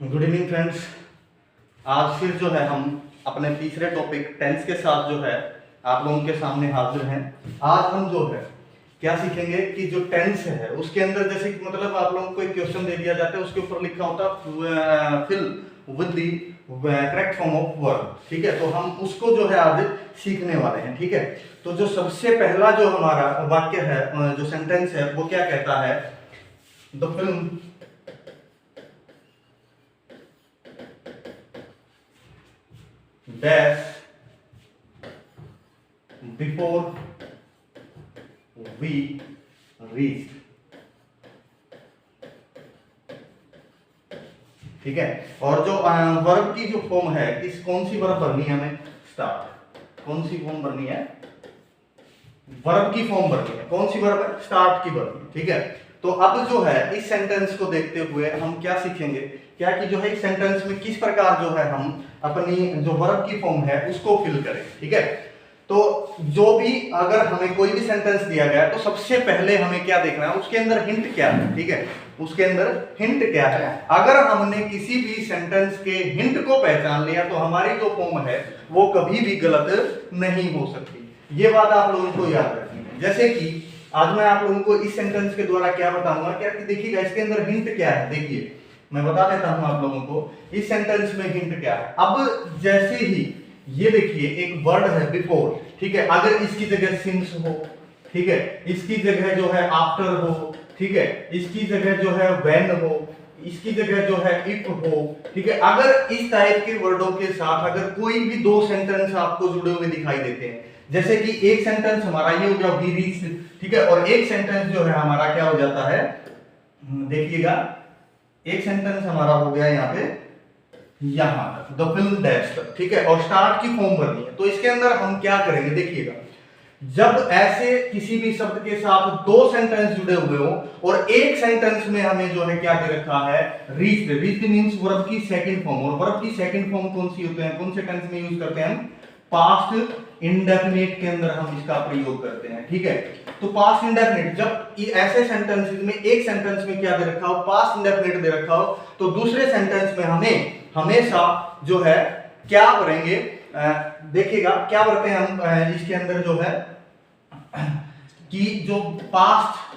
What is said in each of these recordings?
Good evening friends. आज फिर जो है हम अपने तीसरे टॉपिक टेंस के साथ जो है आप लोगों के सामने हाजिर हैं। आज हम जो है क्या सीखेंगे कि जो टेंस है उसके अंदर जैसे कि मतलब आप लोगों को एक क्वेश्चन दे दिया जाता है, उसके ऊपर लिखा होता fill with the correct form of verb. ठीक है, तो हम उसको जो है आज सीखने वाले हैं। ठीक है, तो जो सबसे पहला जो हमारा वाक्य है, जो सेंटेंस है, वो क्या कहता है? The film dash before we reached। ठीक है, और जो वर्ब की जो फॉर्म है, किस कौन सी वर्ब भरनी है हमें? स्टार्ट। कौन सी फॉर्म भरनी है? वर्ब की फॉर्म भरनी है। कौन सी वर्ब है? स्टार्ट की भरनी है। ठीक है, तो अब जो है इस सेंटेंस को देखते हुए हम क्या सीखेंगे, क्या कि जो है इस सेंटेंस में किस प्रकार जो है हम अपनी जो वर्ब की फॉर्म है उसको फिल करें। ठीक है, तो जो भी अगर हमें कोई भी सेंटेंस दिया गया तो सबसे पहले हमें क्या देखना है, उसके अंदर हिंट क्या है। ठीक है, उसके अंदर हिंट क्या है। अगर हमने किसी भी सेंटेंस के हिंट को पहचान लिया तो हमारी जो फॉर्म है वो कभी भी गलत नहीं हो सकती। ये बात आप लोगों को याद रखनी है। जैसे कि आज मैं आप लोगों को इस सेंटेंस के द्वारा क्या बताऊंगा, क्या कि देखिएगा इसके अंदर हिंट क्या है। देखिए मैं बता देता हूं आप लोगों को इस सेंटेंस में हिंट क्या है। अब जैसे ही ये देखिए एक वर्ड है बिफोर। ठीक है, अगर इसकी जगह सिंस हो, ठीक है, इसकी जगह जो है आफ्टर हो, ठीक है, इसकी जगह जो है व्हेन हो, इसकी जगह जो है इफ हो, ठीक है, अगर इस टाइप के वर्डों के साथ अगर कोई भी दो सेंटेंस आपको जुड़े हुए दिखाई देते हैं, जैसे कि एक सेंटेंस हमारा ये हो गया वी रीच्ड, ठीक है, और एक सेंटेंस जो है हमारा क्या हो जाता है, देखिएगा एक सेंटेंस हमारा हो गया यहाँ पे यहां तक द फिल्म डैश तक। ठीक है, और स्टार्ट की फॉर्म भरनी है। तो इसके अंदर हम क्या करेंगे, देखिएगा जब ऐसे किसी भी शब्द के साथ दो सेंटेंस जुड़े हुए हो और एक सेंटेंस में हमें जो है क्या दे रखा है, रीच्ड। रीच्ड मींस वर्ब की सेकंड फॉर्म, और वर्ब की सेकंड फॉर्म कौन सी होते हैं, कौन से टेंस में यूज करते हैं हम? पास्ट इंडेफिनिट के अंदर हम इसका प्रयोग करते हैं। ठीक है, तो पास्ट इंडेफिनिट जब ऐसे सेंटेंसेस में एक सेंटेंस में क्या दे रखा हो, पास्ट इंडेफिनिट दे रखा हो, तो दूसरे सेंटेंस में हमें हमेशा जो है क्या करेंगे, देखिएगा क्या करते हैं हम इसके अंदर जो है कि जो पास्ट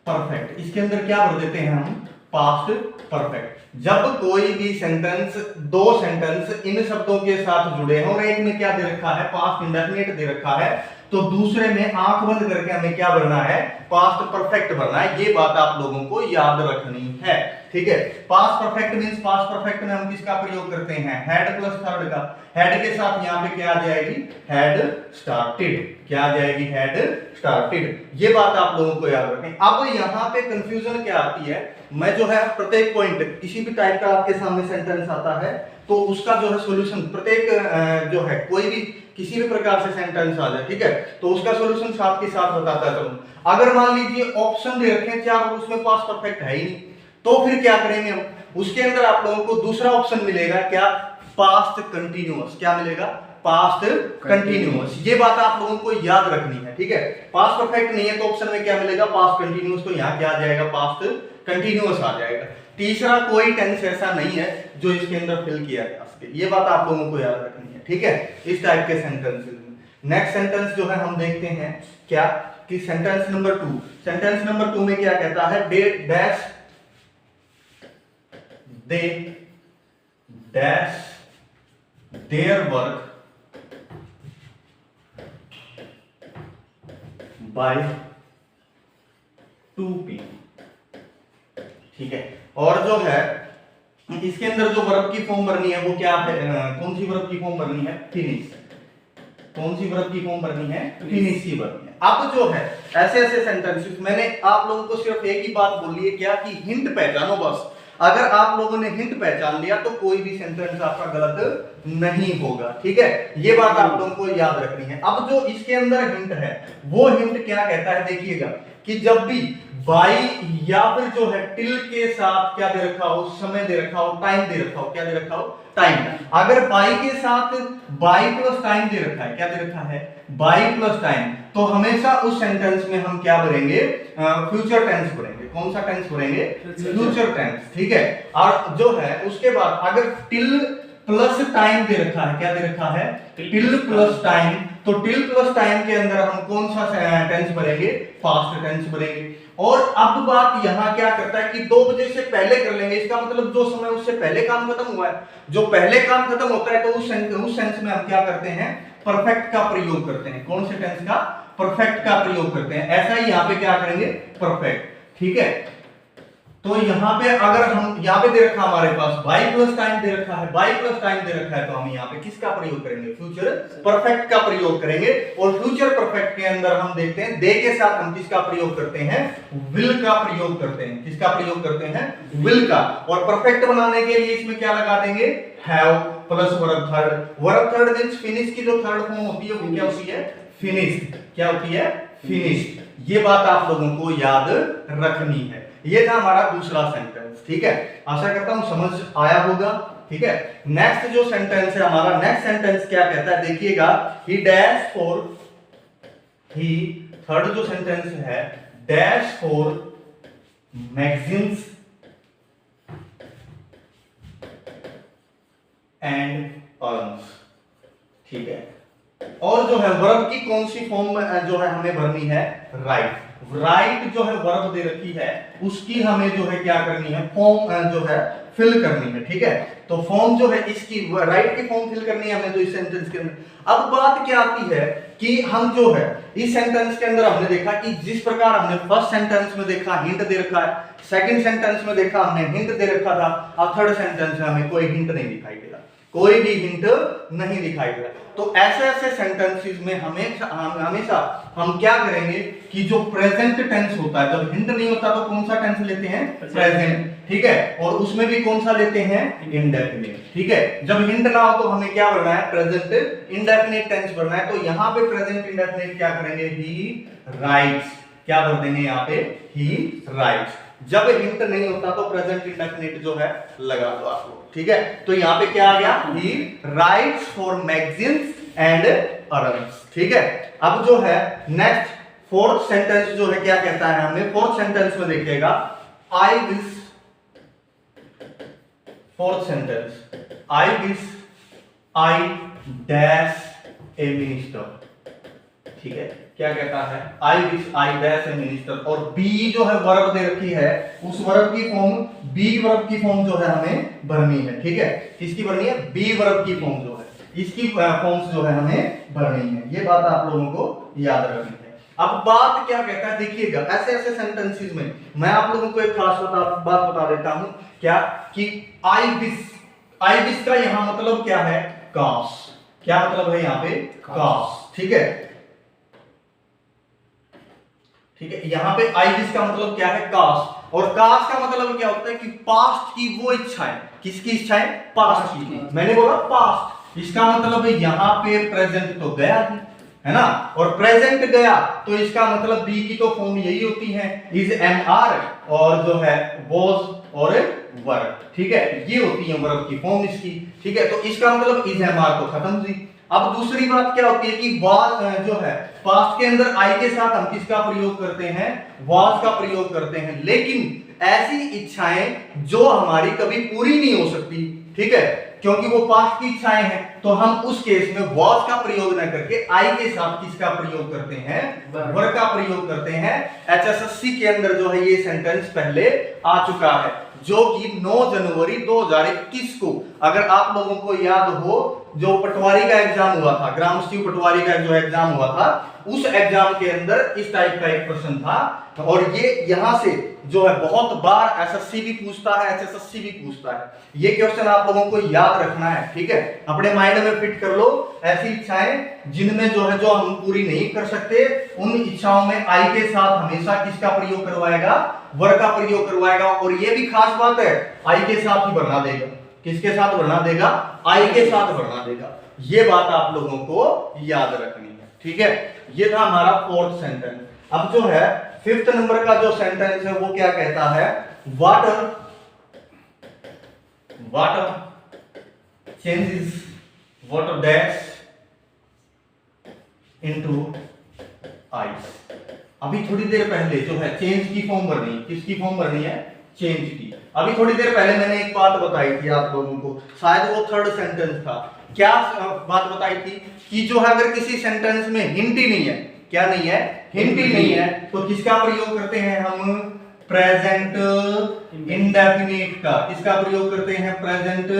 परफेक्ट, इसके अंदर क्या भर देते हैं हम? Past perfect. जब कोई भी सेंटेंस, दो सेंटेंस इन शब्दों के साथ जुड़े हैं और एक में क्या दे रखा है, पास्ट इंडेफिनिट दे रखा है, तो दूसरे में आंख बंद करके हमें क्या भरना है? पास्ट परफेक्ट भरना है। ये बात आप लोगों को याद रखनी है। ठीक है, past perfect means past perfect में हम किसका प्रयोग करते हैं? हैड प्लस थर्ड का। हैड के साथ यहाँ पे क्या आ जाएगी? Had started. क्या आ जाएगी? Had started. ये बात आप लोगों को याद रखें। अब यहाँ पे कंफ्यूजन क्या आती है, मैं जो है प्रत्येक पॉइंट किसी भी टाइप का आपके सामने सेंटेंस आता है तो उसका जो है सॉल्यूशन प्रत्येक जो है कोई भी किसी भी प्रकार से सेंटेंस आ जाए, ठीक है, तो उसका सॉल्यूशन साथ के साथ बताता चलूं। अगर मान लीजिए ऑप्शन दे रखे हैं चार और उसमें पास्ट परफेक्ट है ही नहीं, तो फिर क्या करेंगे हम? उसके अंदर आप लोगों को दूसरा ऑप्शन मिलेगा क्या? Past continuous. क्या मिलेगा? Past continuous. ये बात आप लोगों को याद रखनी है। ठीक है, पास्ट परफेक्ट नहीं है तो ऑप्शन में क्या मिलेगा? Past continuous. तो यहाँ क्या आ जाएगा? पास्ट कंटिन्यूअस आ जाएगा। तीसरा कोई टेंस ऐसा नहीं है जो इसके अंदर फिल किया जा सके। ये बात आप लोगों को याद रखनी है। ठीक है, इस टाइप के सेंटेंसेस में नेक्स्ट सेंटेंस जो है हम देखते हैं क्या कि सेंटेंस नंबर 2। सेंटेंस नंबर 2 में क्या कहता है? They dash they dash their work by 2 PM। ठीक है, और जो है इसके अंदर जो वर्ब की फॉर्म भरनी है वो क्या है? कौन सी वर्ब की फॉर्म भरनी है? फिनिश। कौन सी वर्ब की फॉर्म भरनी है? फिनिश की भरनी है। अब जो है ऐसे ऐसे सेंटेंसेस मैंने आप लोगों को सिर्फ एक ही बात बोली है क्या कि हिंट पहचानो बस। अगर आप लोगों ने हिंट पहचान लिया तो कोई भी सेंटेंस आपका गलत नहीं होगा। ठीक है, ये बात आप लोगों को याद रखनी है। अब जो इसके अंदर हिंट है वो हिंट क्या कहता है, देखिएगा कि जब भी बाई या फिर जो है टिल के साथ क्या दे रखा हो? समय दे रखा हो, टाइम दे रखा हो। क्या दे रखा हो? टाइम। अगर बाई के साथ बाई प्लस टाइम दे रखा है, क्या दे रखा है? बाई प्लस टाइम, तो हमेशा उस सेंटेंस में हम क्या भरेंगे? फ्यूचर टेंस भरेंगे। कौन सा टेंस भरेंगे? फ्यूचर टेंस, ठीक है। और जो है उसके बाद अगर टिल प्लस टाइम दे रखा है, क्या दे रखा है? टिल प्लस टाइम, तो टिल प्लस टाइम के अंदर हम कौन सा टेंस भरेंगे? पास्ट टेंस भरेंगे। और अब बात यहां क्या करता है कि 2 बजे से पहले कर लेंगे, इसका मतलब जो समय उससे पहले काम खत्म हुआ है, जो पहले काम खत्म होता है, तो उस सेंस में हम क्या करते हैं? परफेक्ट का प्रयोग करते हैं। कौन से टेंस का? परफेक्ट का प्रयोग करते हैं। ऐसा ही यहां पे क्या करेंगे? परफेक्ट, ठीक है। तो यहां पे अगर हम यहां पे दे रखा हमारे पास बाई प्लस टाइम दे रखा है, बाई प्लस टाइम दे रखा है, तो हम यहां पे किसका प्रयोग करेंगे? फ्यूचर परफेक्ट का प्रयोग करेंगे। और फ्यूचर परफेक्ट के अंदर हम देखते हैं दे के साथ हम किसका प्रयोग करते हैं? विल का प्रयोग करते हैं। किसका प्रयोग करते हैं? विल का। और परफेक्ट बनाने के लिए इसमें क्या लगा देंगे? Have plus verb third. Verb third means finish की जो थर्ड फॉर्म होती है वो क्या होती है? फिनिश्ड। क्या होती है? फिनिश्ड। ये बात आप लोगों को याद रखनी है। ये था हमारा दूसरा सेंटेंस, ठीक है। आशा करता हूं समझ आया होगा, ठीक है। नेक्स्ट जो सेंटेंस है हमारा, नेक्स्ट सेंटेंस क्या कहता है देखिएगा, ही डैश फॉर, ही थर्ड जो सेंटेंस है, dash for magazines and earns, ठीक है। और जो है वर्ब की कौन सी फॉर्म जो है हमें भरनी है? राइट। राइट जो है वर्ब दे रखी है, उसकी हमें जो है क्या करनी है? फॉर्म जो है फिल करनी है, ठीक है। तो फॉर्म जो है इसकी राइट की फॉर्म फिल करनी है हमें, तो इस सेंटेंस के अंदर। अब बात क्या आती है कि हम जो है इस सेंटेंस के अंदर हमने देखा कि जिस प्रकार हमने फर्स्ट सेंटेंस में देखा हिंट दे रखा है, सेकंड सेंटेंस में देखा हमने हिंट दे रखा था, अब थर्ड सेंटेंस में हमें कोई हिंट नहीं दिखाई दे रहा, कोई भी हिंट नहीं दिखाई दे रहा। तो ऐसे ऐसे सेंटेंसेस में हमेशा हम क्या करेंगे कि जो प्रेजेंट टेंस होता है, जब हिंट नहीं होता तो कौन सा टेंस लेते हैं? प्रेजेंट, ठीक है। और उसमें भी कौन सा लेते हैं? इंडेफिनिट, ठीक है। जब हिंट ना हो तो हमें क्या भरना है? प्रेजेंट इंडेफिनिट टेंस भरना है। तो यहां पे प्रेजेंट इंडेफिनिट क्या करेंगे? ही राइट्स। क्या भर देंगे यहां पे? ही राइट्स। जब हिंट नहीं होता तो प्रेजेंट इंडेफिनिट जो है लगा दो आप लोग, ठीक है। तो यहां पे क्या आ गया? ही rights for magazines and earns, ठीक है। अब जो है नेक्स्ट फोर्थ सेंटेंस जो है क्या कहता है हमें? फोर्थ सेंटेंस में देखिएगा, I wish, fourth sentence, I wish I dash A minister, ठीक है। क्या कहता है? I wish I dash A minister. और बी जो है वर्ब दे रखी है, उस वर्ब की फॉर्म, बी वर्ब की फॉर्म जो है हमें भरनी है, ठीक है। किसकी भरनी है? बी वर्ब की फॉर्म जो है, इसकी फॉर्म्स जो है हमें भरनी है। ये बात आप लोगों को याद रखनी है। अब बात क्या कहता है देखिएगा, ऐसे ऐसे सेंटेंसेस में मैं आप लोगों को एक खास बात बता देता हूं, क्या कि आई विश का यहां मतलब क्या है? काश। क्या मतलब है यहां पे? काश, ठीक है, ठीक है। यहां पे आई विश का मतलब क्या है? काश। और काश का मतलब क्या होता है कि पास्ट की वो इच्छाएं। किसकी इच्छाएं? पास्ट की। मैंने बोला पास्ट, इसका मतलब है यहां पे प्रेजेंट तो गया ही है ना, और प्रेजेंट गया तो इसका मतलब बी की तो फॉर्म यही होती है, इज एम आर, और जो है वॉज और वर्ब, ठीक है। ये होती है वर्ब की फॉर्म इसकी, ठीक है। तो इसका मतलब इज एम आर तो खत्म थी। अब दूसरी बात क्या होती है कि वाज जो है पास्ट के अंदर आई के साथ हम किसका प्रयोग करते हैं? वाज का प्रयोग करते हैं। लेकिन ऐसी इच्छाएं जो हमारी कभी पूरी नहीं हो सकती, ठीक है, क्योंकि वो पास्ट की इच्छाएं हैं, तो हम उस केस में वाज का प्रयोग न करके आई के साथ किसका प्रयोग करते हैं? वर का प्रयोग करते हैं। एचएसएससी के अंदर जो है ये सेंटेंस पहले आ चुका है, जो कि 9 जनवरी 2021 को, अगर आप लोगों को याद हो, जो पटवारी का एग्जाम हुआ था, ग्राम सचिव पटवारी का जो एग्जाम हुआ था, उस एग्जाम के अंदर इस टाइप का एक प्रश्न था। और ये यहां से जो है बहुत बार एसएससी भी पूछता है, एचएसएससी भी पूछता है। ये क्वेश्चन आप लोगों को याद रखना है, ठीक है, अपने माइंड में फिट कर लो। ऐसी इच्छाएं जिनमें जो है जो हम पूरी नहीं कर सकते, उन इच्छाओं में आई के साथ हमेशा किसका प्रयोग करवाएगा? वर का प्रयोग करवाएगा। और ये भी खास बात है, आई के साथ ही भरना देगा। किसके साथ भरना देगा? आई के साथ भरना देगा। ये बात आप लोगों को याद रखनी है, ठीक है। ये था हमारा फोर्थ सेंटेंस। अब जो है फिफ्थ नंबर का जो सेंटेंस है वो क्या कहता है? Water changes water dash into ice, अभी थोड़ी देर पहले जो है चेंज की फॉर्म भरनी है, किसकी फॉर्म भरनी है, चेंज की। अभी थोड़ी देर पहले मैंने एक बात बताई थी आप लोगों को, शायद वो थर्ड सेंटेंस था। क्या बात बताई थी कि जो है अगर किसी सेंटेंस में हिंट ही नहीं है, क्या नहीं है, हिंट ही नहीं है, तो किसका प्रयोग करते हैं हम, प्रेजेंट इंडेफिनिट का। किसका प्रयोग करते हैं, प्रेजेंट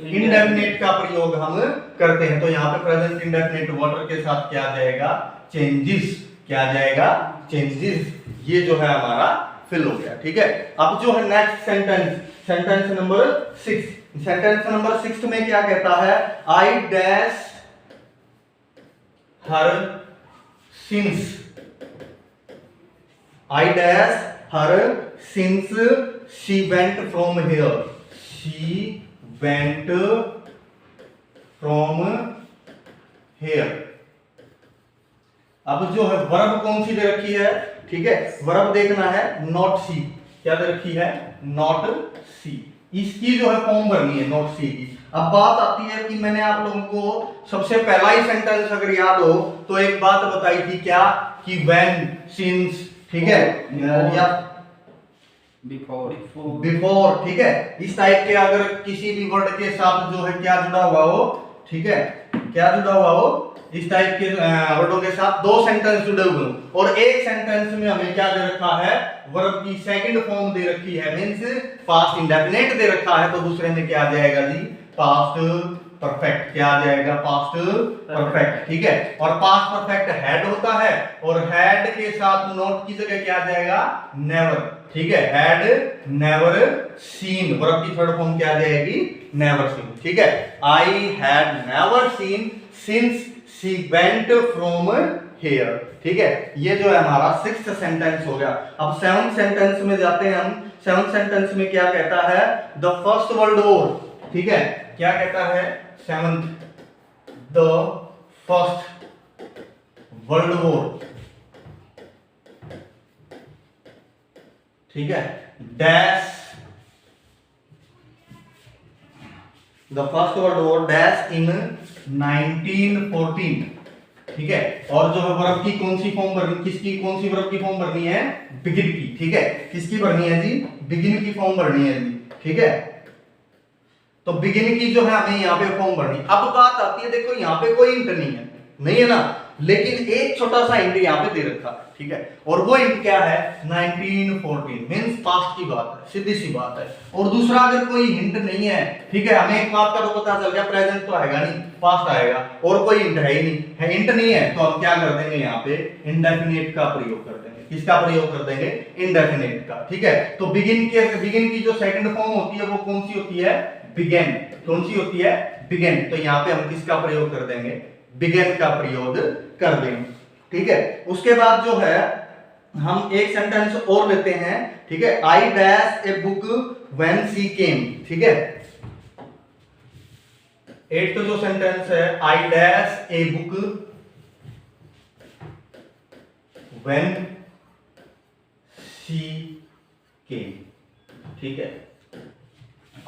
इंडेफिनिट का प्रयोग हम करते हैं। तो यहाँ पे प्रेजेंट इंडेफिनिट वाटर के साथ क्या आ जाएगा, चेंजेस, क्या आ जाएगा, चेंजेस। ये जो है हमारा फिल हो गया, ठीक है। अब जो है next sentence, sentence number 6। Sentence number 6 में क्या कहता है, I dash her since, I dash her since she went from here, she went from here. अब जो है वर्ब कौन सी दे रखी है, ठीक है, वर्ब देखना है नॉट सी, क्या दे रखी है, नॉट सी। इसकी जो है फॉर्म भरनी है नॉट सी की। अब बात आती है कि मैंने आप लोगों को सबसे पहला ही सेंटेंस अगर याद हो तो एक बात बताई थी, क्या, कि व्हेन, सिंस, ठीक है, या बिफोर, ठीक है। इस टाइप के अगर किसी भी वर्ड के साथ जो है क्या जुड़ा हुआ हो, ठीक है, क्या जुड़ा हुआ हो, इस टाइप के वर्डों के साथ दो सेंटेंस जुड़े हुए हो और एक सेंटेंस में हमें क्या दे रखा है, वर्ब की सेकंड फॉर्म दे रखी है, मींस पास्ट इंडेफिनिट दे रखा है, तो दूसरे में क्या आ जाएगा जी, पास्ट परफेक्ट, क्या आ जाएगा, पास्ट परफेक्ट, ठीक है। और पास्ट परफेक्ट हैड होता है और हैड के साथ नॉट की जगह क्या आ जाएगा, नेवर, ठीक है, हैड नेवर सीन, वर्ब की थर्ड फॉर्म क्या आ जाएगी, नेवर सीन, ठीक है। I had never seen since she went from here, ठीक है। ये जो है हमारा 6th सेंटेंस हो गया। अब 7th सेंटेंस में जाते हैं हम। 7th सेंटेंस में क्या कहता है, द फर्स्ट वर्ल्ड वॉर, ठीक है, क्या कहता है 7th, the first world war, ठीक है, dash the first world war dash in 1914, ठीक है। और जो है वर्ब की कौन सी फॉर्म भरनी, किसकी, कौन सी वर्ब की फॉर्म भरनी है, बिगिन की, ठीक है। किसकी भरनी है जी, बिगिन की फॉर्म भरनी है जी, ठीक है। तो बिगिन की जो है हमें यहाँ पे फॉर्म भरनी। अब बात आती है, देखो यहाँ पे कोई हिंट नहीं है ना, लेकिन एक छोटा सा हिंट यहाँ पे दे रखा है, ठीक है। और वो हिंट क्या है, 1914, मींस पास्ट की बात है, सीधी सी बात है। और दूसरा अगर कोई हिंट नहीं है, ठीक है, हमें एक बात का तो पता चल गया, प्रेजेंट तो आएगा नहीं, पास्ट आएगा, और कोई हिंट है ही नहीं है, हिंट नहीं है, तो हम क्या कर देंगे, यहाँ पे इंडेफिनिट का प्रयोग कर देंगे। किसका प्रयोग कर देंगे, इंडेफिनिट का, ठीक है। तो बिगिन की जो सेकंड फॉर्म होती है वो कौन सी होती है, बिगेन, कौन सी होती है, बिगेन। तो यहाँ पे हम किसका प्रयोग कर देंगे, बिगेन का प्रयोग कर देंगे, ठीक है। उसके बाद जो है हम एक सेंटेंस और लेते हैं, ठीक है, I dash a book when she came, ठीक है। 8th जो सेंटेंस है, I dash a book when she came, ठीक है।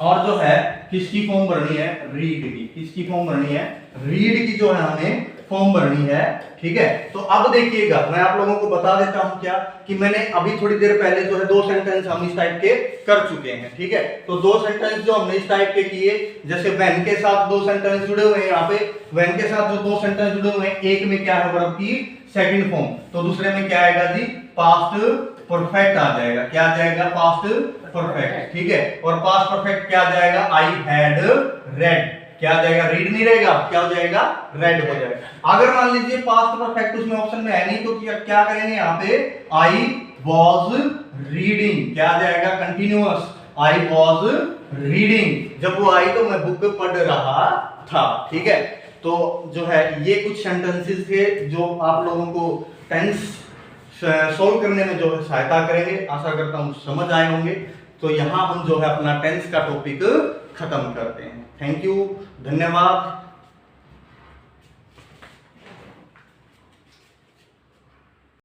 और जो है किसकी फॉर्म भरनी है, रीड की, किसकी फॉर्म भरनी है, रीड की जो है हमें फॉर्म भरनी है, ठीक है। तो अब देखिएगा, मैं आप लोगों को बता देता हूं क्या, कि मैंने अभी थोड़ी देर पहले जो है दो सेंटेंस हम इस टाइप के कर चुके हैं, ठीक है। तो दो सेंटेंस जो हमने इस टाइप के किए, जैसे व्हेन के साथ दो सेंटेंस जुड़े हुए हैं, यहाँ पे व्हेन के साथ जो दो सेंटेंस जुड़े हुए हैं, एक में क्या है, वर्ब की सेकंड फॉर्म, तो दूसरे में क्या आएगा जी, पास्ट परफेक्ट आ जाएगा, क्या आ जाएगा, पास्ट परफेक्ट, ठीक है। और पास्ट परफेक्ट क्या आ जाएगा, आई हैड रेड, क्या आ जाएगा, रीड नहीं रहेगा, क्या हो जाएगा, रेड हो जाएगा। अगर मान लीजिए पास्ट परफेक्ट उसमें ऑप्शन में है नहीं, तो क्या करेंगे, यहाँ पे आई वॉज रीडिंग, क्या आ जाएगा, कंटिन्यूअस, आई वॉज रीडिंग, जब वो आई तो मैं बुक पढ़ रहा था, ठीक है। तो जो है ये कुछ सेंटेंसेस थे जो आप लोगों को टेंस सोल्व करने में जो है सहायता करेंगे। आशा करता हूँ समझ आए होंगे। तो यहाँ हम जो है अपना टेंस का टॉपिक खत्म करते हैं। थैंक यू, धन्यवाद।